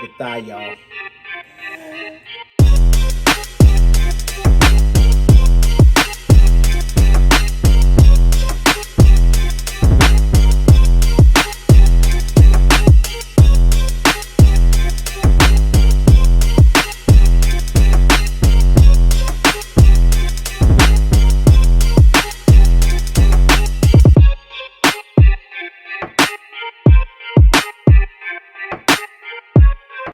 the thigh, y'all.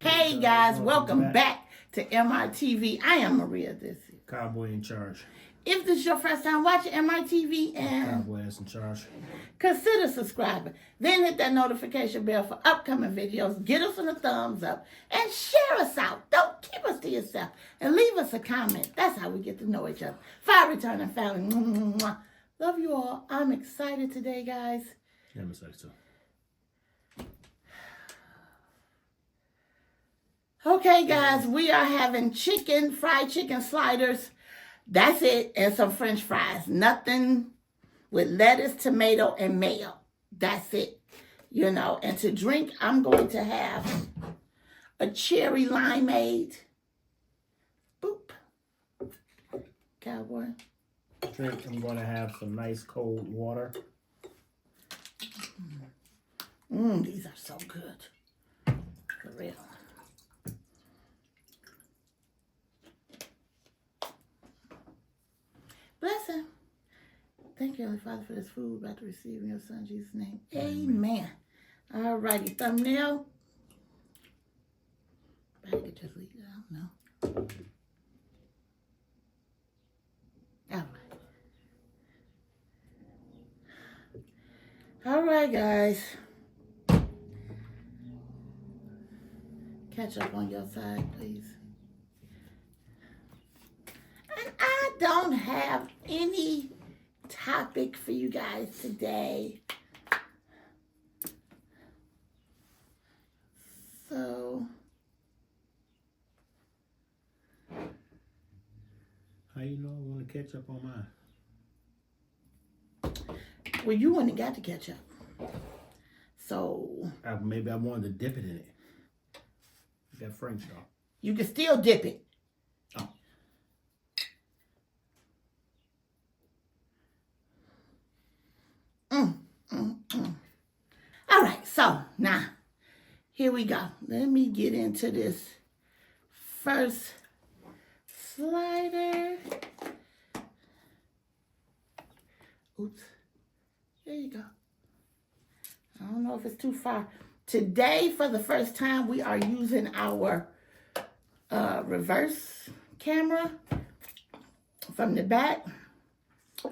Hey guys, welcome back to MRTV. I am Maria. This is Cowboy in charge. If this is your first time watching MRTV, and Cowboy is in charge. consider subscribing. Then hit that notification bell for upcoming videos. Get us a thumbs up and share us out. Don't keep us to yourself and leave us a comment. That's how we get to know each other. Fire returning family. Love you all. I'm excited today, guys. Yeah, I'm excited too. Okay, guys, we are having fried chicken sliders. That's it, and some French fries. Nothing with lettuce, tomato, and mayo. That's it, you know. And to drink, I'm going to have a cherry limeade. Boop. Cowboy. Drink, I'm going to have some nice cold water. These are so good. For real. Bless him. Thank you, Heavenly Father, for this food about to receive in your Son, Jesus' name. Amen. All righty, thumbnail. I could just leave it. I don't know. All right. All right, guys. Catch up on your side, please. And I don't have any topic for you guys today. So, How you know I want to catch up on mine? well, you wouldn't have got to catch up. So, Maybe I wanted to dip it in it. That French though. you can still dip it. Oh. All right, so now, here we go. Let me get into this first slider. Oops. There you go. I don't know if it's too far. Today, for the first time, we are using our reverse camera from the back.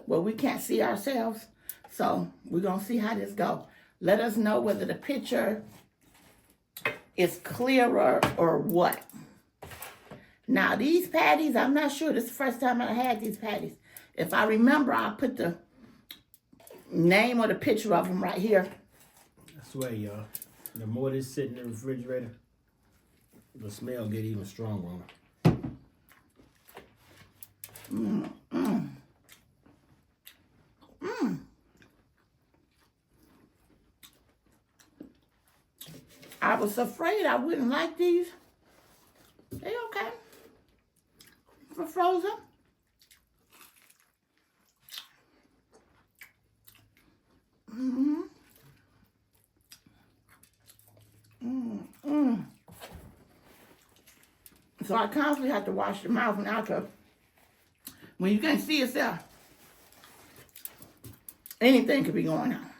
Well, we can't see ourselves. So we're going to see how this goes. Let us know whether the picture is clearer or what. Now, these patties, I'm not sure. This is the first time I had these patties. If I remember, I'll put the name or the picture of them right here. I swear, y'all. The more this sit in the refrigerator, the smell get even stronger on it. I was afraid I wouldn't like these. They okay. For frozen. So I constantly have to wash the mouth now because when you can't see yourself, anything could be going on.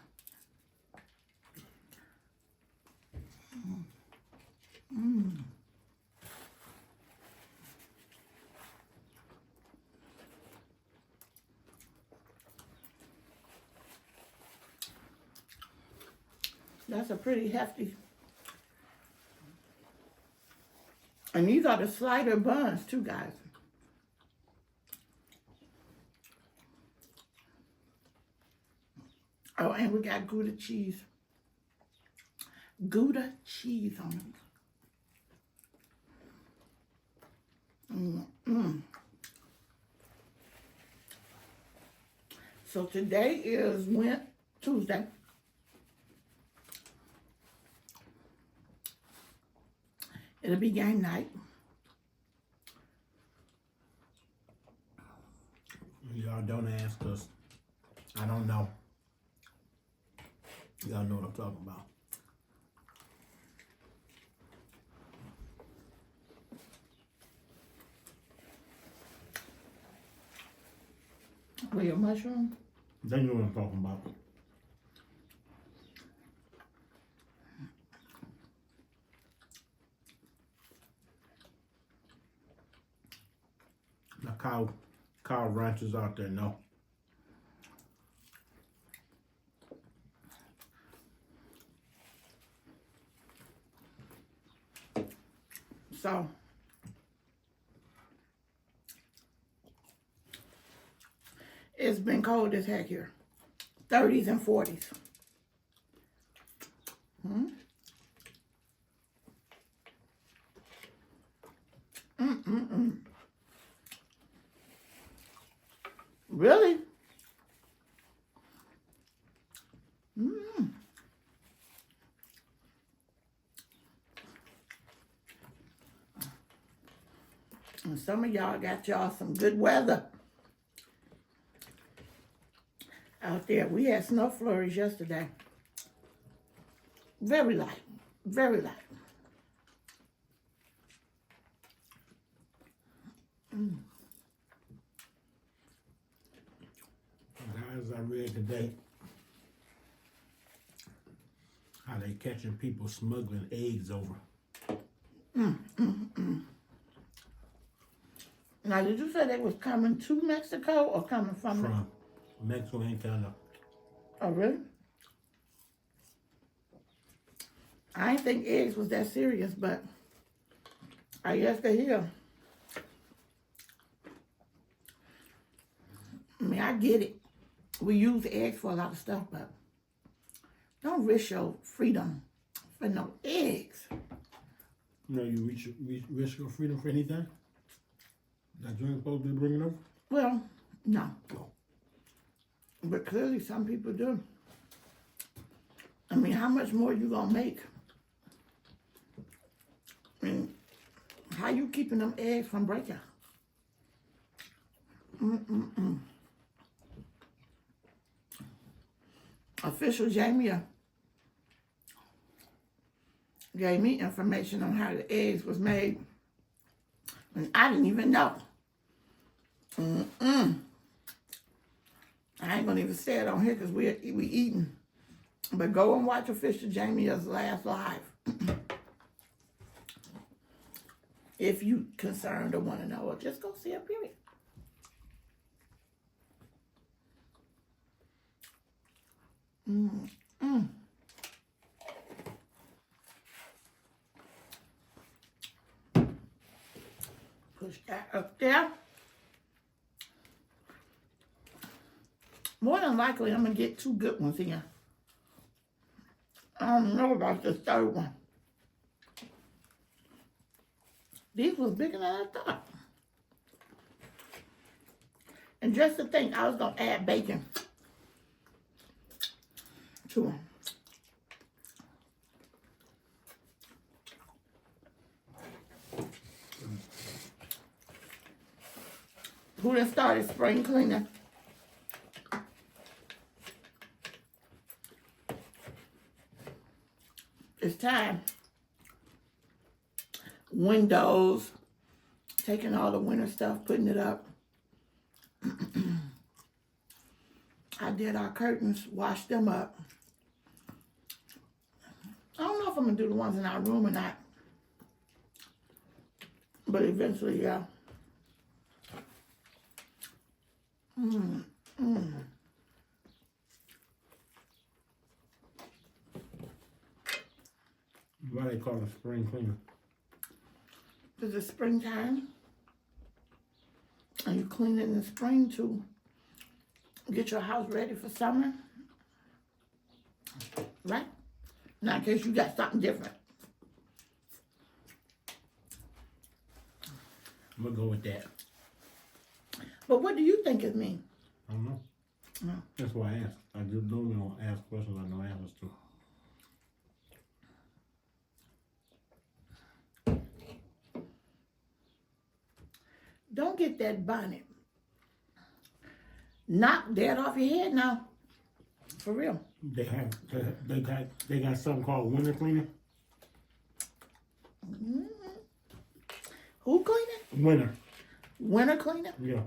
That's a pretty hefty. And these are the slider buns too, guys. Oh, and we got Gouda cheese. Gouda cheese on them. So today is Tuesday. It'll be game night. Y'all don't ask us. I don't know. Y'all know what I'm talking about. With your mushroom? They know what I'm talking about. The cow ranchers out there know. So, it's been cold as heck here. 30s and 40s. Really? And some of y'all got y'all some good weather out there. We had snow flurries yesterday. Very light. Very light. Guys, I read today how they catching people smuggling eggs over. Now, did you say they was coming to Mexico or coming from Mexico and Canada. Oh, really? I didn't think eggs was that serious, but I guess they're here. I mean, I get it. We use eggs for a lot of stuff, but don't risk your freedom for no eggs. You know, you risk your freedom for anything? That you ain't supposed to be bringing over? Well, no. Oh. But clearly some people do. I mean, how much more you gonna make? I mean, how you keeping them eggs from breaking? Official Jamie gave me information on how the eggs was made, and I didn't even know. I ain't gonna even say it on here because we eating. But go and watch Official Jamie's last live. If you concerned or want to know, or just go see a period. Push that up there. More than likely, I'm going to get 2 good ones here. I don't know about this third one. These was bigger than I thought. And just to think, I was going to add bacon to them. Who done started spring cleaning? It's time. Windows, taking all the winter stuff, putting it up. I did our curtains, washed them up. I don't know if I'm gonna do the ones in our room or not, but eventually, yeah. Why they call it spring cleaning? Because it's springtime, and you clean it in the spring to get your house ready for summer, right? Now, in case you got something different. I'm gonna go with that. But what do you think it means? I don't know. No. That's why I asked. I just normally don't ask questions I know answers to. Don't get that bonnet. Knock that off your head now. For real. They got something called winter cleaning. Who cleaning? Winter. Winter cleaning? Yeah.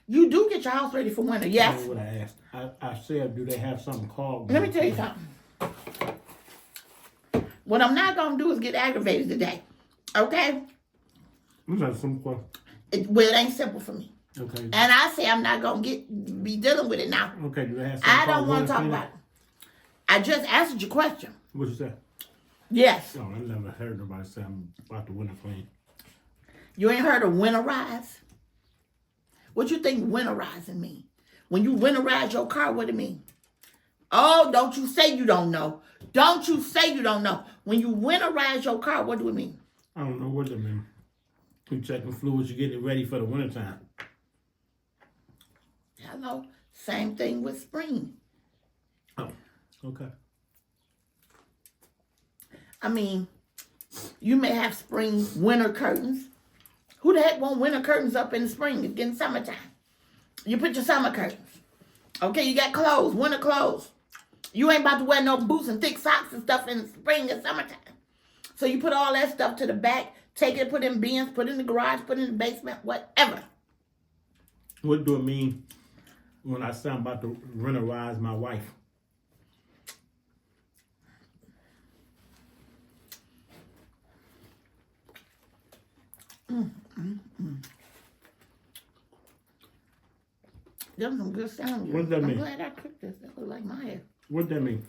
You do get your house ready for winter, yes. That's what I asked. I said, do they have something called? Let me tell you something. What I'm not going to do is get aggravated today. Okay? These are simple. Well, it ain't simple for me. Okay. And I say I'm not going to be dealing with it now. Okay, do they have something I called don't want winter to talk cleaning? about it. I just answered your question. What you say? Yes. Oh, I never heard nobody say about the winter clean. You ain't heard of winterize? What you think winterizing mean? When you winterize your car, what it mean? Oh, don't you say you don't know. Don't you say you don't know. When you winterize your car, what do it mean? I don't know what that mean. You checking fluids, you getting it ready for the wintertime. Hello. Same thing with spring. Oh, okay. I mean, you may have spring winter curtains. Who the heck want winter curtains up in the spring? It's getting summertime. You put your summer curtains. Okay, you got clothes, winter clothes. You ain't about to wear no boots and thick socks and stuff in the spring and summertime. So you put all that stuff to the back, take it, put it in bins, put it in the garage, put it in the basement, whatever. What do it mean when I say I'm about to winterize my wife? Them some good sound. What does that mean? I'm glad I cooked this. That look like my hair. What that mean?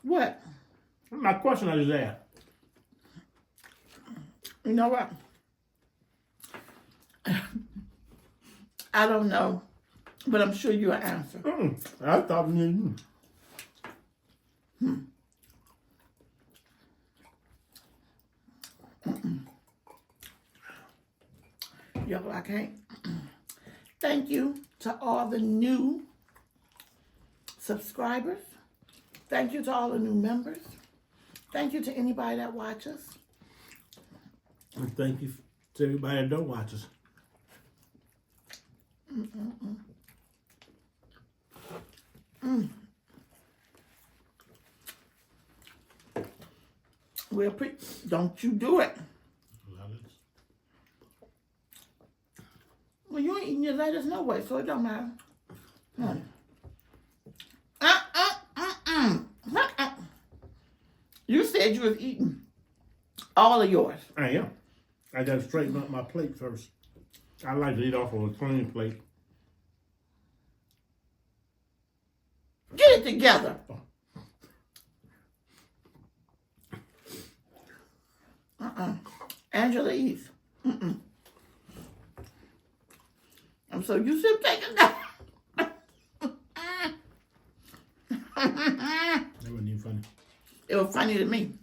What? My question I just asked. You know what? I don't know, but I'm sure you'll answer. I thought you knew. Yo, I can't. Thank you to all the new subscribers. Thank you to all the new members. Thank you to anybody that watches. And thank you to everybody that don't watch us. Well, don't you do it. Well, you ain't eating your lettuce no way, so it don't matter. You said you was eating all of yours. I am. I got to straighten up my plate first. I like to eat off of a clean plate. Get it together. Angela eats. I'm so used to taking that. That wasn't even funny. It was funny to me.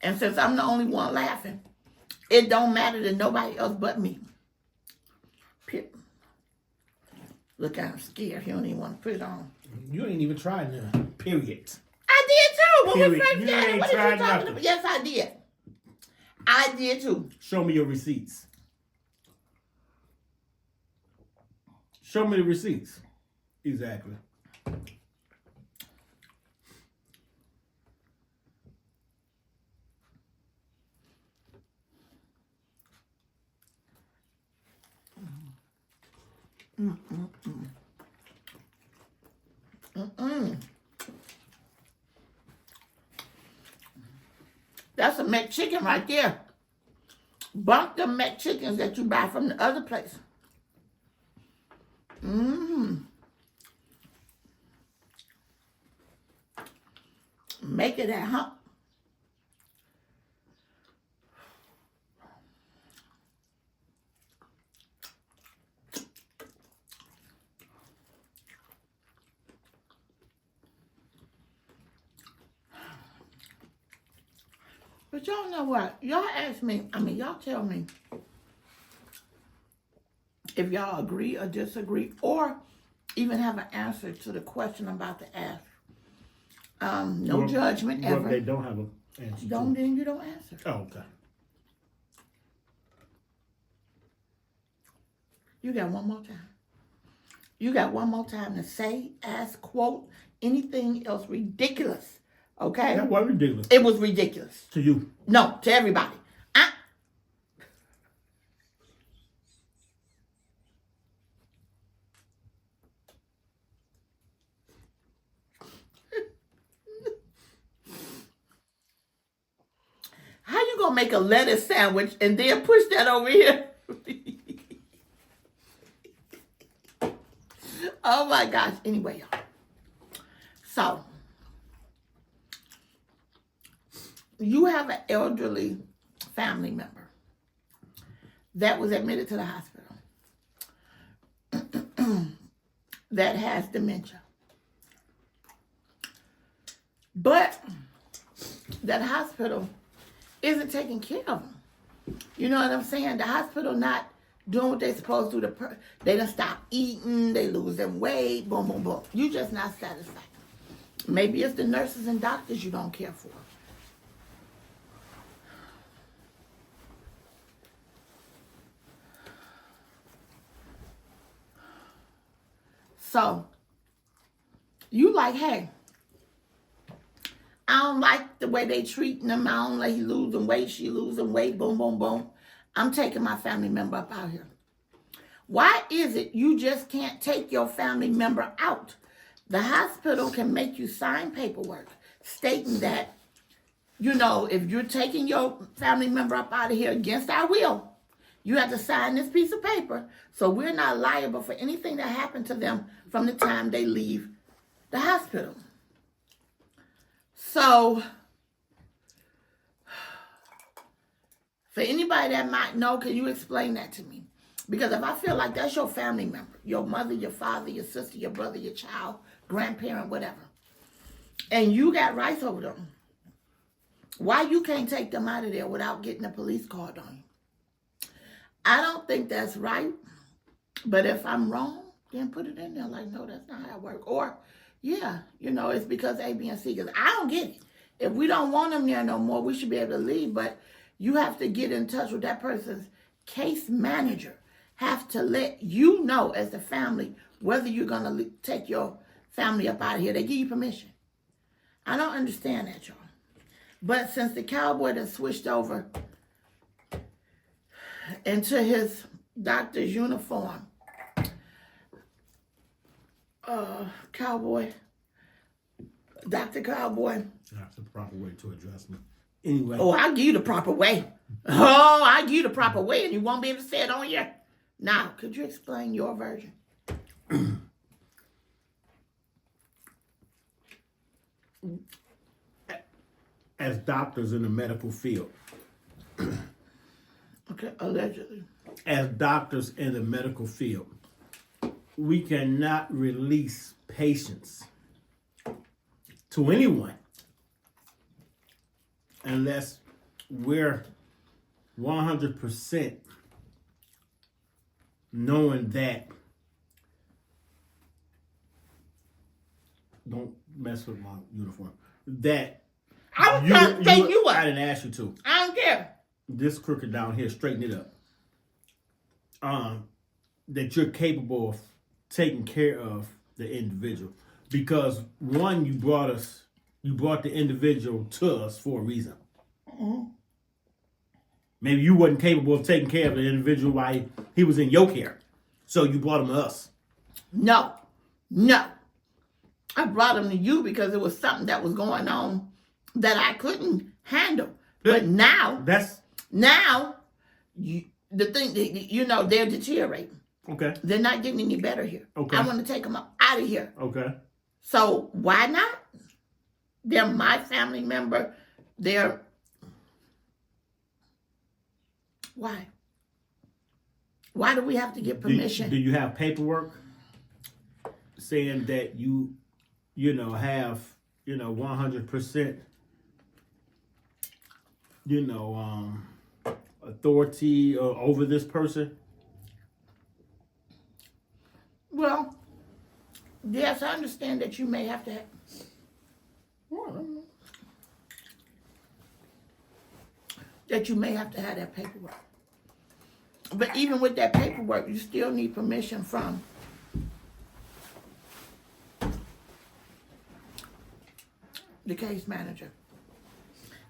And since I'm the only one laughing, it don't matter to nobody else but me. Look, I'm scared. He don't even want to put it on. You ain't even tried none. Period. I did too. When we Period. first You got it, ain't what are you tried talking nothing. about? Yes, I did. I did too. Show me your receipts. Show me the receipts. Exactly. That's a McChicken right there. Bump the McChickens that you buy from the other place. Make it at home. But y'all know what? Y'all ask me, y'all tell me if y'all agree or disagree or even have an answer to the question I'm about to ask. No judgment ever. What if they don't have an answer? Then you don't answer. Oh, okay. You got one more time. You got one more time to say, ask, quote, anything else ridiculous. Okay? That was ridiculous. It was ridiculous. To you. No, to everybody. How you gonna make a lettuce sandwich and then push that over here? Oh my gosh. Anyway, y'all. So, you have an elderly family member that was admitted to the hospital that has dementia. But that hospital isn't taking care of them. You know what I'm saying? The hospital not doing what they're supposed to do. They done stop eating. They losing weight. Boom, boom, boom. You just not satisfied. Maybe it's the nurses and doctors you don't care for. So, you like, hey, I don't like the way they treating him. I don't like he losing weight. She losing weight. Boom, boom, boom. I'm taking my family member up out here. Why is it you just can't take your family member out? The hospital can make you sign paperwork stating that, you know, if you're taking your family member up out of here against our will, you have to sign this piece of paper so we're not liable for anything that happened to them from the time they leave the hospital. So, for anybody that might know, can you explain that to me? Because if I feel like that's your family member, your mother, your father, your sister, your brother, your child, grandparent, whatever, and you got rights over them, why you can't take them out of there without getting a police called on you? I don't think that's right. But if I'm wrong, then put it in there like, no, that's not how it works. Or, yeah, you know, it's because A, B, and C. Because I don't get it. If we don't want them there no more, we should be able to leave. But you have to get in touch with that person's case manager. Have to let you know as the family whether you're going to take your family up out of here. They give you permission. I don't understand that, y'all. But since the cowboy done switched over into his doctor's uniform, Dr. Cowboy. That's the proper way to address me. Anyway. Oh, I'll give you the proper way. Oh, I'll give you the proper way, and you won't be able to say it on here. Now, could you explain your version? As doctors in the medical field. Okay, allegedly. As doctors in the medical field, we cannot release patients to anyone unless we're 100% knowing that. Don't mess with my uniform. That I was trying to take you up. I didn't ask you to. I don't care. This crooked down here, straighten it up. That you're capable of taking care of the individual. Because one, you brought the individual to us for a reason. Mm-hmm. Maybe you wasn't capable of taking care of the individual while he was in your care. So you brought him to us. No. I brought him to you because it was something that was going on that I couldn't handle. But now, the thing, you know, they're deteriorating. Okay. They're not getting any better here. Okay. I want to take them out of here. Okay. So why not? They're my family member. Why? Why do we have to get permission? Do you have paperwork saying that you have, 100%, authority over this person? Well, yes, I understand that you may have to have, that paperwork. But even with that paperwork, you still need permission from the case manager.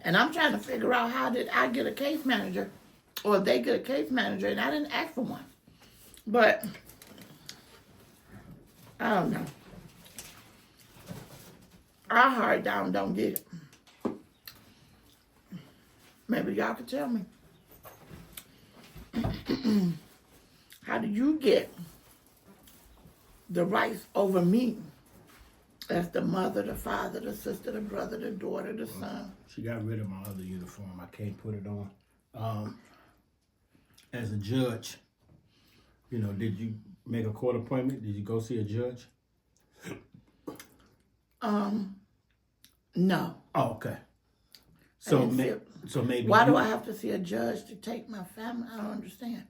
And I'm trying to figure out, how did I get a case manager, or they get a case manager, and I didn't ask for one. But I don't know. I hard down don't get it. Maybe y'all could tell me. How do you get the rights over me as the mother, the father, the sister, the brother, the daughter, the son? She got rid of my other uniform. I can't put it on. As a judge, you know, did you make a court appointment? Did you go see a judge? No. Oh, okay. So maybe. Why do I have to see a judge to take my family? I don't understand.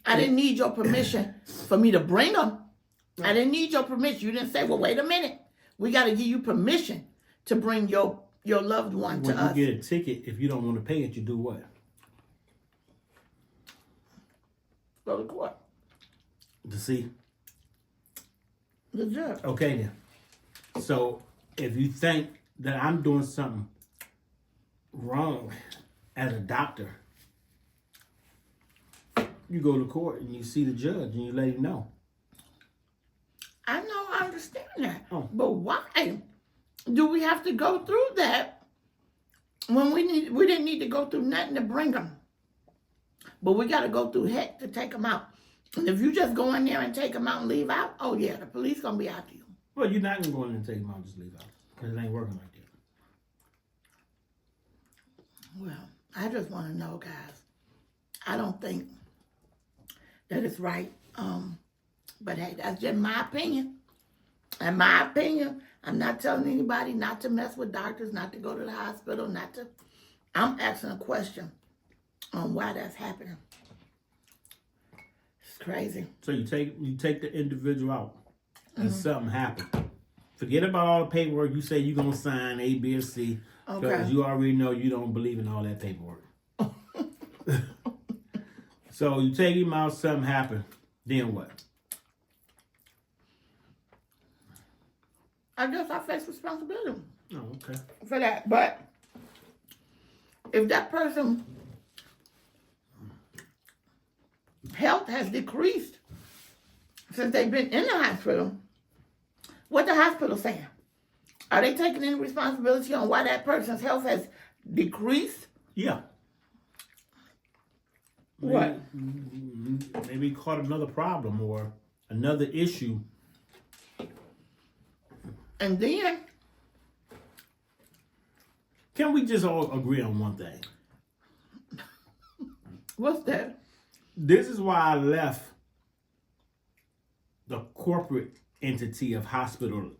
I didn't need your permission for me to bring them. I didn't need your permission. You didn't say, well, wait a minute. We got to give you permission to bring your loved one to us. When you get a ticket, if you don't want to pay it, you do what? Go to court. To see? The judge. Okay, then. So if you think that I'm doing something wrong as a doctor, you go to court and you see the judge and you let him know. I know, I understand that. Oh. But why do we have to go through that when we didn't need to go through nothing to bring them? But we got to go through heck to take them out. And if you just go in there and take them out and leave out, oh yeah, the police going to be after you. Well, you're not going to go in and take them out and just leave out. Because it ain't working like that. Well, I just want to know, guys. I don't think that it's right. But hey, that's just my opinion. And my opinion, I'm not telling anybody not to mess with doctors, not to go to the hospital, not to. I'm asking a question on why that's happening. It's crazy. So you take the individual out and something happened. Forget about all the paperwork. You say you're going to sign A, B, or C. Because you already know you don't believe in all that paperwork. So you take him out, something happened. Then what? I guess I face responsibility. Oh, okay. For that. But if that person's health has decreased since they've been in the hospital, what the hospital saying? Are they taking any responsibility on why that person's health has decreased? Yeah. What? Maybe caught another problem or another issue. And then, can we just all agree on one thing? what's that? This is why I left the corporate entity of hospitals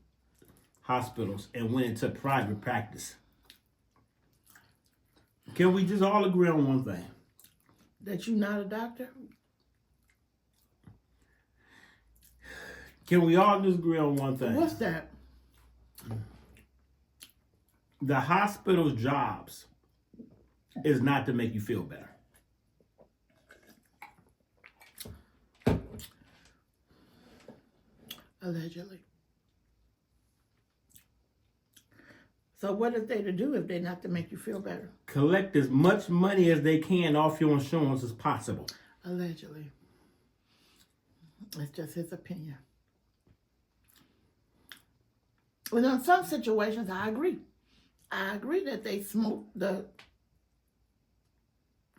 and went into private practice. Can we just all agree on one thing? That you're not a doctor? Can we all just agree on one thing? What's that? The hospital's jobs is not to make you feel better. Allegedly. So what is they to do if they're not to make you feel better? Collect as much money as they can off your insurance as possible. Allegedly. It's just his opinion. Well, in some situations, I agree. I agree that they smoke the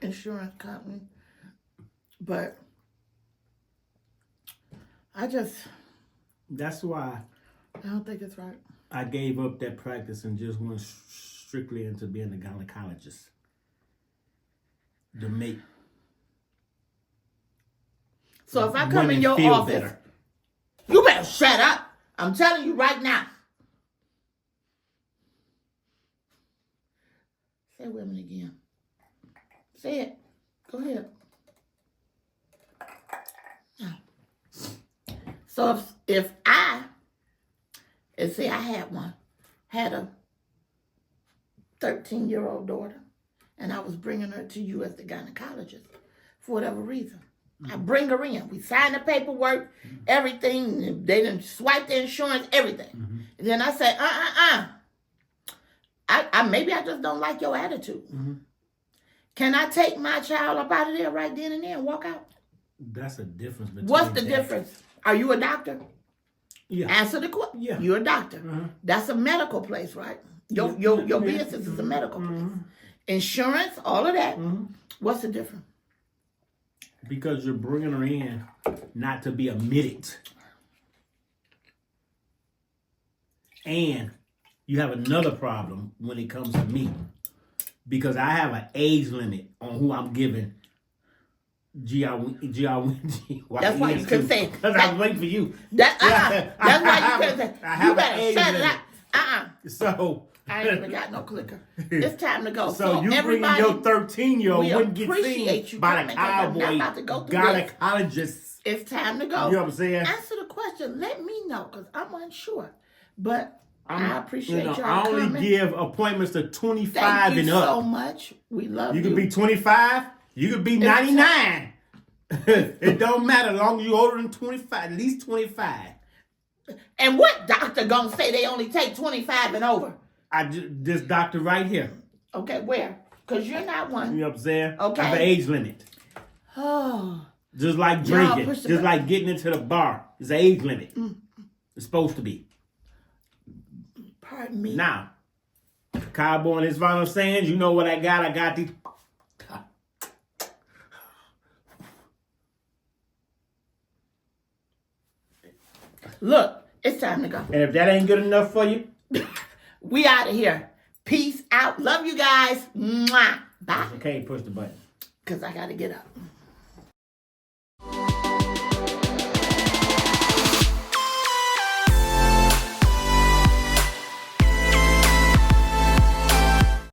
insurance company. But That's why I don't think it's right. I gave up that practice and just went strictly into being a gynecologist. To make. So if I come in your office, better. You better shut up. I'm telling you right now. Say women again. Say it. Go ahead. So if I, and say I had a 13-year-old daughter, and I was bringing her to you as the gynecologist for whatever reason. I bring her in. We sign the paperwork, everything. They done swipe the insurance, everything. And then I say, maybe I just don't like your attitude. Can I take my child up out of there right then and there and walk out? That's a difference between What's the difference? Are you a doctor? Yeah. Answer the question. Yeah. You're a doctor. That's a medical place, right? Your business is a medical place. Insurance, all of that. What's the difference? Because you're bringing her in not to be admitted. And you have another problem when it comes to me. Because I have an age limit on who I'm giving That's why you couldn't say it. Because I was waiting for you. That's why you couldn't say it. I have You better an age shut it limit. up. So I ain't even got no clicker. It's time to go. So you bringing everybody, your 13-year-old we wouldn't get appreciate seen you by the coming, 'cause I'm cowboy about to go through this. gynecologist. It's time to go. You know what I'm saying? Answer the question. Let me know, because I'm unsure. But I appreciate y'all I only coming. give appointments to 25 Thank you and up. so much. We love you. You could be 25. You could be 99. It don't matter as long as you're older than 25. At least 25. And what doctor gonna say they only take 25 and over? This doctor right here. Okay, where? Because you're not one. You know what I'm saying? Okay. I have an age limit. Oh. Just like drinking. Just like getting into the bar. There's an age limit. It's supposed to be. Pardon me. Now, Cowboy and his final sayings, you know what I got? I got these. Look, it's time to go. And if that ain't good enough for you, we out of here. Peace out. Love you guys. Mwah. Bye. okay, push the button. Because I got to get up.